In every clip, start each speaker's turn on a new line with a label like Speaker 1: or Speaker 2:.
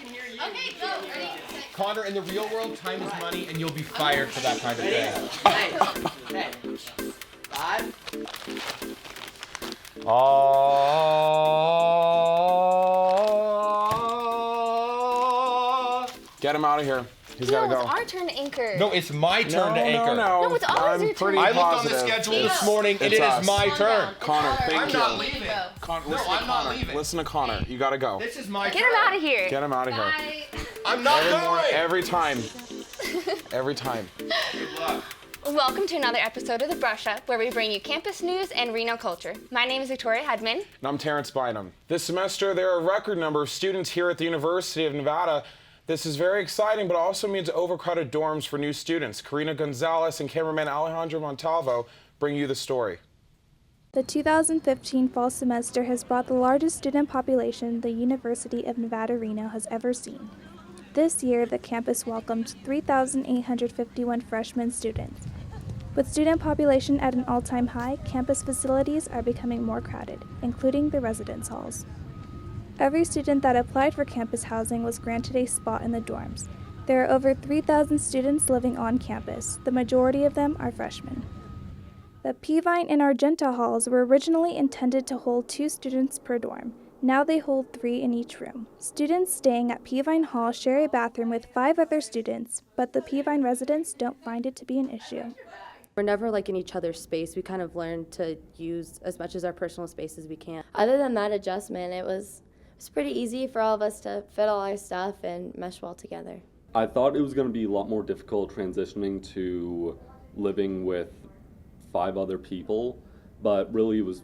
Speaker 1: can hear you.
Speaker 2: Okay, go. Ready?
Speaker 3: Connor, in the real world, time is money, and you'll be fired for that kind of thing.
Speaker 1: Hey. 5.
Speaker 4: Get him out of here. He's gotta
Speaker 2: No,
Speaker 4: go.
Speaker 2: it's our turn to anchor.
Speaker 3: No, it's my turn to anchor.
Speaker 2: No, it's always your turn.
Speaker 3: I looked on
Speaker 4: positive.
Speaker 3: the schedule
Speaker 2: It's
Speaker 3: this morning, and
Speaker 4: It's
Speaker 3: it
Speaker 4: us.
Speaker 3: is my
Speaker 2: Calm
Speaker 3: turn.
Speaker 2: down.
Speaker 4: Connor,
Speaker 2: It's
Speaker 4: thank
Speaker 2: ours.
Speaker 4: you.
Speaker 3: I'm not
Speaker 2: You need to
Speaker 3: leaving.
Speaker 2: go.
Speaker 4: Listen to
Speaker 3: I'm not
Speaker 4: Connor.
Speaker 3: leaving.
Speaker 4: Listen to Connor. You gotta go.
Speaker 3: This is my
Speaker 2: Get
Speaker 3: turn.
Speaker 2: him out of here.
Speaker 4: Get him out of here.
Speaker 2: Bye.
Speaker 3: I'm not going.
Speaker 4: Every time. Every time.
Speaker 3: Good luck.
Speaker 2: Welcome to another episode of The Brush Up, where we bring you campus news and Reno culture. My name is Victoria Hudman.
Speaker 4: And I'm Terrance Bynum. This semester, there are a record number of students here at the University of Nevada. This is very exciting, but also means overcrowded dorms for new students. Karina Gonzalez and cameraman Alejandro Montalvo bring you the story.
Speaker 5: The 2015 fall semester has brought the largest student population the University of Nevada, Reno has ever seen. This year, the campus welcomed 3,851 freshman students. With student population at an all-time high, campus facilities are becoming more crowded, including the residence halls. Every student that applied for campus housing was granted a spot in the dorms. There are over 3,000 students living on campus. The majority of them are freshmen. The Peavine and Argenta halls were originally intended to hold 2 students per dorm. Now they hold 3 in each room. Students staying at Peavine Hall share a bathroom with 5 other students, but the Peavine residents don't find it to be an issue.
Speaker 6: We're never in each other's space. We kind of learn to use as much as our personal space as we can. Other than that adjustment, it was pretty easy for all of us to fit all our stuff and mesh well together.
Speaker 7: I thought it was going to be a lot more difficult transitioning to living with 5 other people, but really it was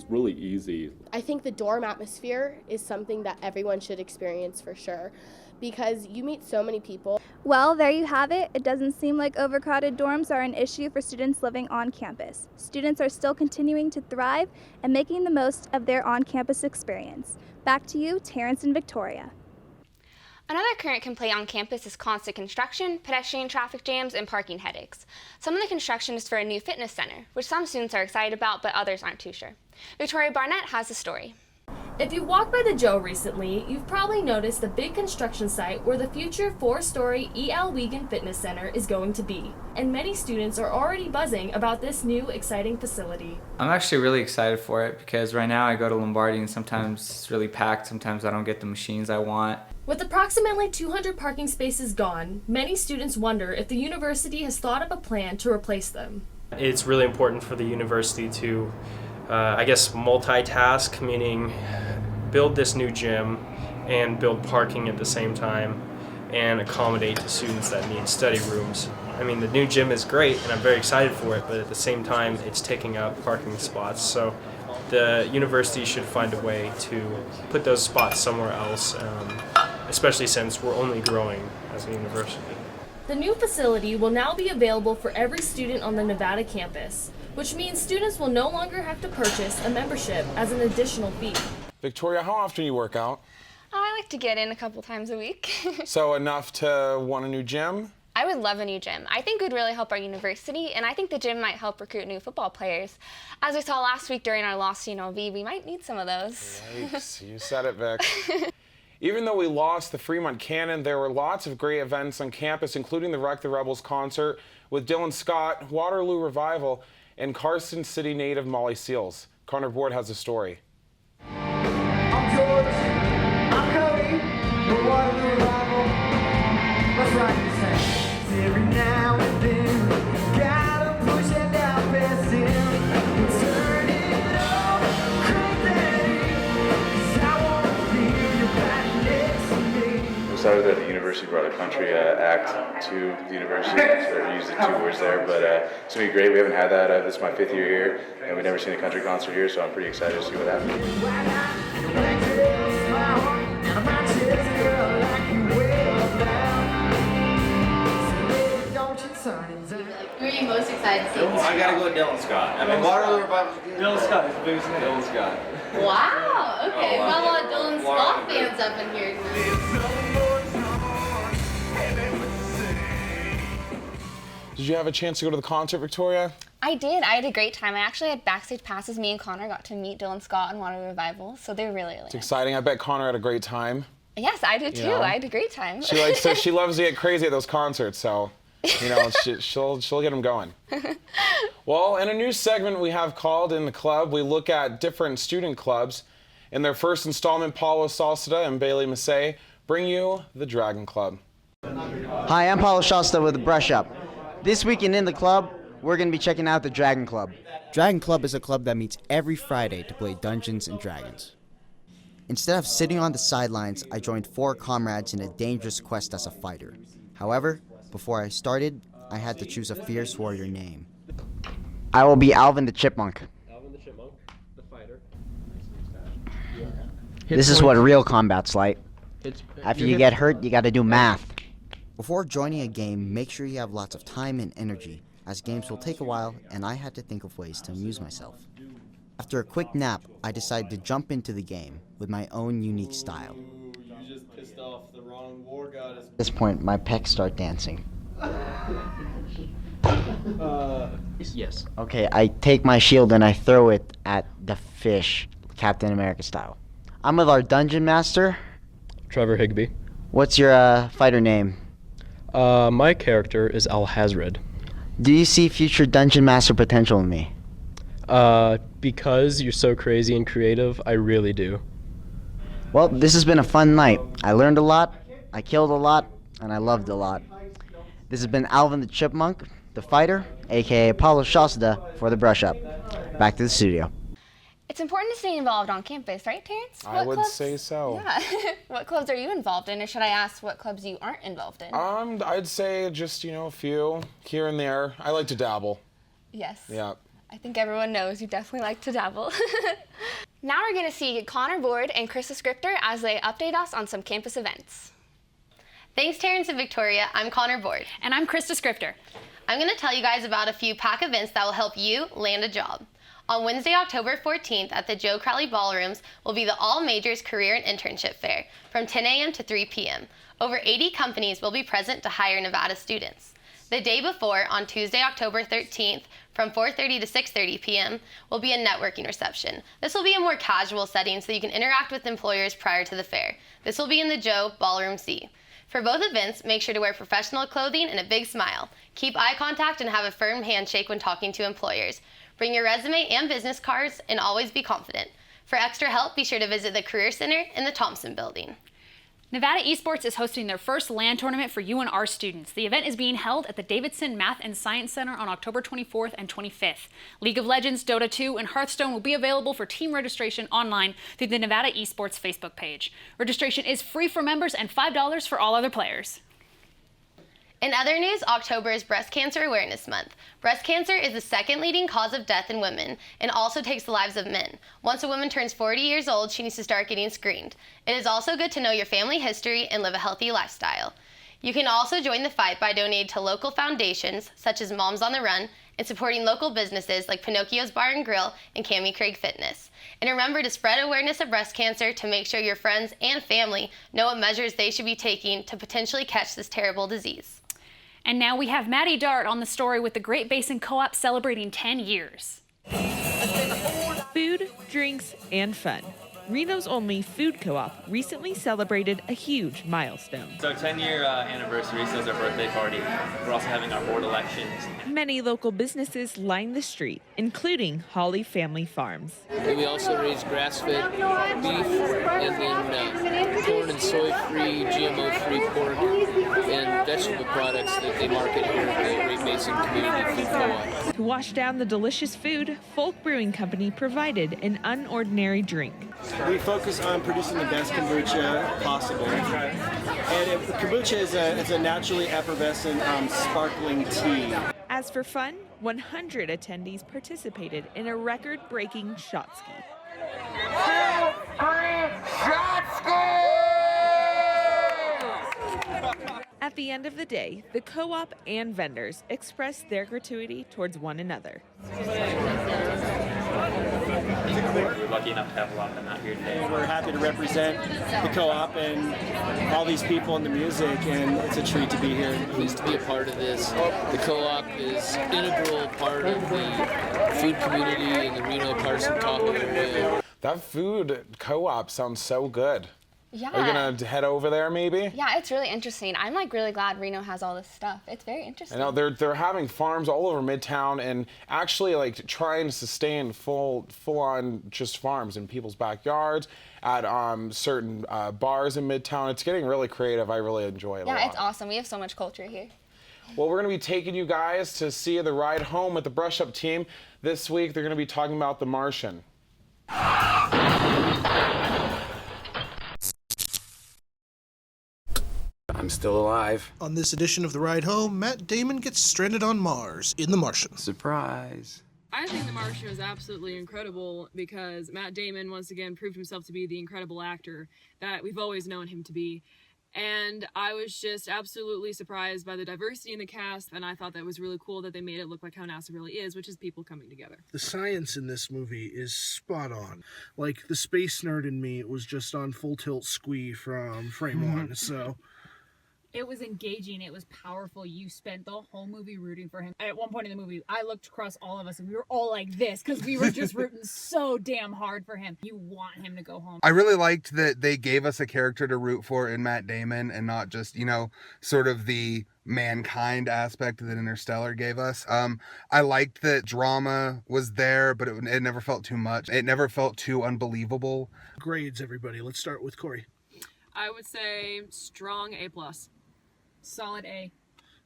Speaker 7: really easy.
Speaker 8: I think the dorm atmosphere is something that everyone should experience for sure, because you meet so many people.
Speaker 5: Well, there you have it. It doesn't seem like overcrowded dorms are an issue for students living on campus. Students are still continuing to thrive and making the most of their on-campus experience. Back to you, Terrance and Victoria.
Speaker 2: Another current complaint on campus is constant construction, pedestrian traffic jams, and parking headaches. Some of the construction is for a new fitness center, which some students are excited about, but others aren't too sure. Victoria Barnett has the story.
Speaker 9: If you've walked by the Joe recently, you've probably noticed the big construction site where the future 4-story E.L. Wiegand Fitness Center is going to be. And many students are already buzzing about this new, exciting facility.
Speaker 10: I'm actually really excited for it because right now I go to Lombardi and sometimes it's really packed, sometimes I don't get the machines I want.
Speaker 9: With approximately 200 parking spaces gone, many students wonder if the university has thought up a plan to replace them.
Speaker 11: It's really important for the university to multitask, meaning build this new gym and build parking at the same time and accommodate the students that need study rooms. I mean, the new gym is great and I'm very excited for it, but at the same time, it's taking up parking spots. So the university should find a way to put those spots somewhere else, especially since we're only growing as a university.
Speaker 9: The new facility will now be available for every student on the Nevada campus, which means students will no longer have to purchase a membership as an additional fee.
Speaker 4: Victoria, how often do you work out?
Speaker 2: I like to get in a couple times a week.
Speaker 4: So enough to want a new gym?
Speaker 2: I would love a new gym. I think it would really help our university, and I think the gym might help recruit new football players. As we saw last week during our loss to UNLV, we might need some of those.
Speaker 4: Yikes, you said it, Vic. Even though we lost the Fremont Cannon, there were lots of great events on campus, including the Wreck the Rebels concert with Dylan Scott, Waterloo Revival, and Carson City native Molly Seals. Connor Board has a story.
Speaker 1: I'm George. I'm Cody. The Waterloo Revival. Let's rock this thing. Every now and then, gotta push it down, Basin. Turn it up, crank that in, 'cause I wanna feel your body next to me.
Speaker 12: I'm excited that the university brought a country act to the university. So used the 2 words there, but it's gonna be great. We haven't had that. This is my 5th year here, and we've never seen a country concert here, so I'm pretty excited to see what happens.
Speaker 2: Who are you most excited to see?
Speaker 1: I gotta go with Dylan Scott. I mean, Waterloo Revival's good.
Speaker 11: Dylan Scott is the biggest name.
Speaker 1: Dylan Scott.
Speaker 2: Wow, okay.
Speaker 1: Oh, wow.
Speaker 2: Well, a lot of Dylan Scott fans up in here tonight.
Speaker 4: Did you have a chance to go to the concert, Victoria?
Speaker 2: I did. I had a great time. I actually had backstage passes. Me and Connor got to meet Dylan Scott and Waterloo Revival, so they're really
Speaker 4: It's exciting. I bet Connor had a great time.
Speaker 2: Yes, I did too.
Speaker 4: You know?
Speaker 2: I had a great time.
Speaker 4: She loves to get crazy at those concerts, so she'll get them going. Well, in a new segment we have called In the Club, we look at different student clubs. In their first installment, Paulo Salceda and Bailey Massey bring you the Dragon Club.
Speaker 13: Hi, I'm Paulo Salceda with the Brush Up. This week in the Club, we're going to be checking out the Dragon Club.
Speaker 14: Dragon Club is a club that meets every Friday to play Dungeons and Dragons. Instead of sitting on the sidelines, I joined 4 comrades in a dangerous quest as a fighter. However, before I started, I had to choose a fierce warrior name.
Speaker 13: I will be Alvin the Chipmunk.
Speaker 11: Alvin the Chipmunk, the fighter.
Speaker 13: This is what real combat's like. After you get hurt, you gotta do math.
Speaker 14: Before joining a game, make sure you have lots of time and energy, as games will take a while, and I had to think of ways to amuse myself. After a quick nap, I decided to jump into the game with my own unique style.
Speaker 11: You just pissed off the wrong war goddess.
Speaker 13: At this point, my pecs start dancing.
Speaker 11: Yes.
Speaker 13: Okay, I take my shield and I throw it at the fish, Captain America style. I'm with our dungeon master.
Speaker 15: Trevor Higbee.
Speaker 13: What's your fighter name?
Speaker 15: My character is Alhazred.
Speaker 13: Do you see future dungeon master potential in me?
Speaker 15: Because you're so crazy and creative, I really do.
Speaker 13: Well, this has been a fun night. I learned a lot, I killed a lot, and I loved a lot. This has been Alvin the Chipmunk, the fighter, aka Paulo Salceda, for the Brush Up. Back to the studio.
Speaker 2: It's important to stay involved on campus, right, Terrance?
Speaker 4: I would say so.
Speaker 2: Yeah. What clubs are you involved in, or should I ask what clubs you aren't involved in?
Speaker 4: I'd say just, a few here and there. I like to dabble.
Speaker 2: Yes.
Speaker 4: Yeah.
Speaker 2: I think everyone knows you definitely like to dabble. Now we're going to see Connor Board and Chris Descriptor as they update us on some campus events.
Speaker 16: Thanks, Terrance and Victoria. I'm Connor Board.
Speaker 17: And I'm Chris Descriptor.
Speaker 16: I'm going to tell you guys about a few PAC events that will help you land a job. On Wednesday, October 14th at the Joe Crowley Ballrooms will be the All Majors Career and Internship Fair from 10 a.m. to 3 p.m. Over 80 companies will be present to hire Nevada students. The day before, on Tuesday, October 13th, from 4:30 to 6:30 p.m., will be a networking reception. This will be a more casual setting so you can interact with employers prior to the fair. This will be in the Joe Ballroom C. For both events, make sure to wear professional clothing and a big smile. Keep eye contact and have a firm handshake when talking to employers. Bring your resume and business cards and always be confident. For extra help, be sure to visit the Career Center in the Thompson Building.
Speaker 17: Nevada Esports is hosting their first LAN tournament for UNR students. The event is being held at the Davidson Math and Science Center on October 24th and 25th. League of Legends, Dota 2, and Hearthstone will be available for team registration online through the Nevada Esports Facebook page. Registration is free for members and $5 for all other players.
Speaker 16: In other news, October is Breast Cancer Awareness Month. Breast cancer is the second leading cause of death in women and also takes the lives of men. Once a woman turns 40 years old, she needs to start getting screened. It is also good to know your family history and live a healthy lifestyle. You can also join the fight by donating to local foundations such as Moms on the Run and supporting local businesses like Pinocchio's Bar and Grill and Cami Craig Fitness. And remember to spread awareness of breast cancer to make sure your friends and family know what measures they should be taking to potentially catch this terrible disease.
Speaker 17: And now we have Maddie Dart on the story with the Great Basin Co-op celebrating 10 years.
Speaker 18: Food, drinks, and fun. Reno's only food co-op recently celebrated a huge milestone.
Speaker 19: So 10-year anniversary, so it's our birthday party. We're also having our board elections.
Speaker 18: Many local businesses line the street, including Holly Family Farms.
Speaker 20: We also raise grass-fed beef and then corn and soy-free, GMO-free pork and vegetable products that they market here at the Great Basin Community Food Co-op.
Speaker 18: To wash down the delicious food, Folk Brewing Company provided an unordinary drink.
Speaker 21: We focus on producing the best kombucha possible. And kombucha is a naturally effervescent sparkling tea.
Speaker 18: As for fun, 100 attendees participated in a record-breaking shot ski. At the end of the day, the co-op and vendors expressed their gratuity towards one another.
Speaker 19: We're lucky enough to have a lot of them out here today.
Speaker 21: We're happy to represent the co-op and all these people in the music, and it's a treat to be here.
Speaker 20: Pleased to be a part of this. The co-op is an integral part of the food community in the Reno, Carson, Tahoe area.
Speaker 4: That food co-op sounds so good.
Speaker 2: Yeah.
Speaker 4: Are you gonna head over there maybe?
Speaker 2: Yeah, it's really interesting. I'm like really glad Reno has all this stuff. It's very interesting.
Speaker 4: I know they're having farms all over Midtown and actually like trying to sustain full on just farms in people's backyards at certain bars in Midtown. It's getting really creative. I really enjoy it a lot.
Speaker 2: Yeah, it's awesome. We have so much culture here.
Speaker 4: Well, we're going to be taking you guys to see the ride home with the Brush Up team. This week, they're going to be talking about The Martian.
Speaker 3: I'm still alive.
Speaker 22: On this edition of The Ride Home, Matt Damon gets stranded on Mars in The Martian.
Speaker 3: Surprise.
Speaker 23: I think The Martian was absolutely incredible because Matt Damon once again proved himself to be the incredible actor that we've always known him to be. And I was just absolutely surprised by the diversity in the cast, and I thought that was really cool that they made it look like how NASA really is, which is people coming together.
Speaker 22: The science in this movie is spot on. Like, the space nerd in me was just on full tilt squee from frame one, so...
Speaker 17: It was engaging. It was powerful. You spent the whole movie rooting for him. At one point in the movie, I looked across all of us and we were all like this because we were just rooting so damn hard for him. You want him to go home.
Speaker 24: I really liked that they gave us a character to root for in Matt Damon and not just, you know, sort of the mankind aspect that Interstellar gave us. I liked that drama was there, but it never felt too much. It never felt too unbelievable.
Speaker 22: Grades, everybody. Let's start with Corey.
Speaker 23: I would say strong A+.
Speaker 17: Solid A.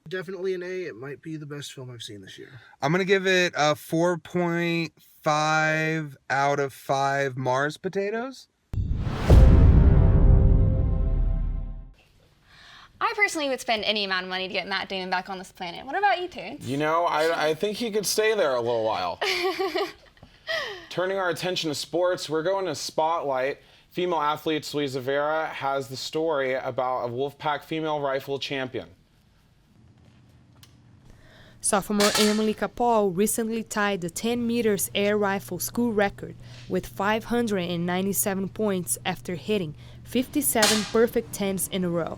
Speaker 22: Definitely an A. It might be the best film I've seen this year.
Speaker 24: I'm going to give it a 4.5 out of 5 Mars potatoes.
Speaker 2: I personally would spend any amount of money to get Matt Damon back on this planet. What about you, Terrance?
Speaker 4: You know, I think he could stay there a little while. Turning our attention to sports, we're going to Spotlight. Female athlete Luisa Vera has the story about a Wolfpack female rifle champion.
Speaker 25: Sophomore Emily Capol recently tied the 10 meters air rifle school record with 597 points after hitting 57 perfect 10s in a row.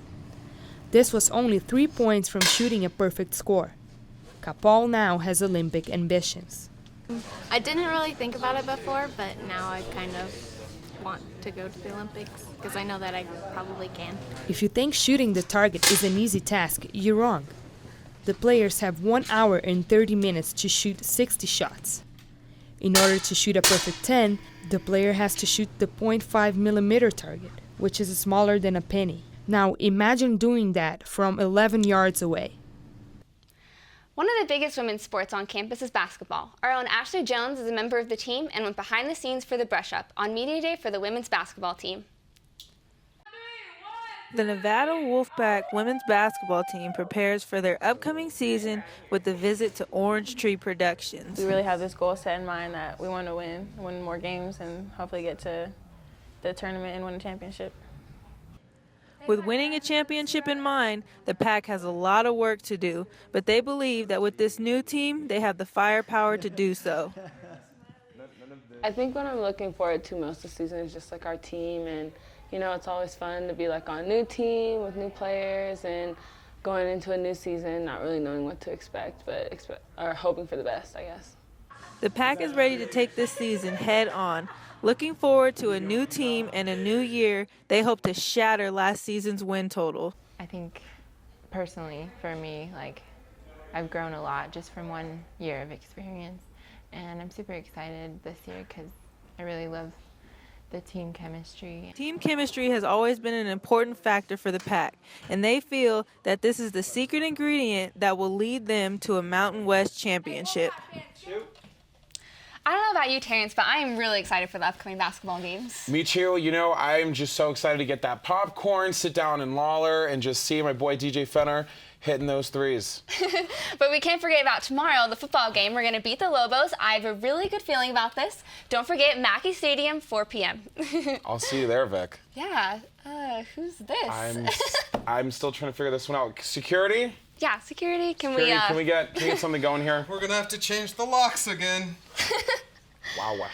Speaker 25: This was only 3 points from shooting a perfect score. Capol now has Olympic ambitions.
Speaker 26: I didn't really think about it before, but now I kind of want to go to the Olympics because I know that I probably can.
Speaker 25: If you think shooting the target is an easy task, you're wrong. The players have 1 hour and 30 minutes to shoot 60 shots. In order to shoot a perfect 10, the player has to shoot the .5 millimeter target, which is smaller than a penny. Now imagine doing that from 11 yards away.
Speaker 2: One of the biggest women's sports on campus is basketball. Our own Ashley Jones is a member of the team and went behind the scenes for the Brush Up on Media Day for the women's basketball team.
Speaker 27: The Nevada Wolfpack women's basketball team prepares for their upcoming season with a visit to Orange Tree Productions.
Speaker 28: We really have this goal set in mind that we want to win more games and hopefully get to the tournament and win a championship.
Speaker 27: With winning a championship in mind, the Pack has a lot of work to do, but they believe that with this new team, they have the firepower to do so.
Speaker 28: I think what I'm looking forward to most this season is just like our team, and you know, it's always fun to be like on a new team with new players and going into a new season, not really knowing what to expect, but hoping for the best, I guess.
Speaker 27: The Pack is ready to take this season head on. Looking forward to a new team and a new year, they hope to shatter last season's win total.
Speaker 29: I think personally for me, like, I've grown a lot just from 1 year of experience, and I'm super excited this year because I really love the team chemistry.
Speaker 27: Team chemistry has always been an important factor for the Pack, and they feel that this is the secret ingredient that will lead them to a Mountain West championship.
Speaker 2: I don't know about you, Terrance, but I am really excited for the upcoming basketball games.
Speaker 4: Me too. You know, I'm just so excited to get that popcorn, sit down in Lawler, and just see my boy DJ Fenner hitting those threes.
Speaker 2: But we can't forget about tomorrow, the football game. We're going to beat the Lobos. I have a really good feeling about this. Don't forget, Mackey Stadium, 4 p.m.
Speaker 4: I'll see you there, Vic.
Speaker 2: Yeah. Who's this?
Speaker 4: I'm still trying to figure this one out. Security?
Speaker 2: Yeah, security. Can
Speaker 4: we
Speaker 2: get
Speaker 4: something going here?
Speaker 30: We're gonna have to change the locks again.
Speaker 4: Wow.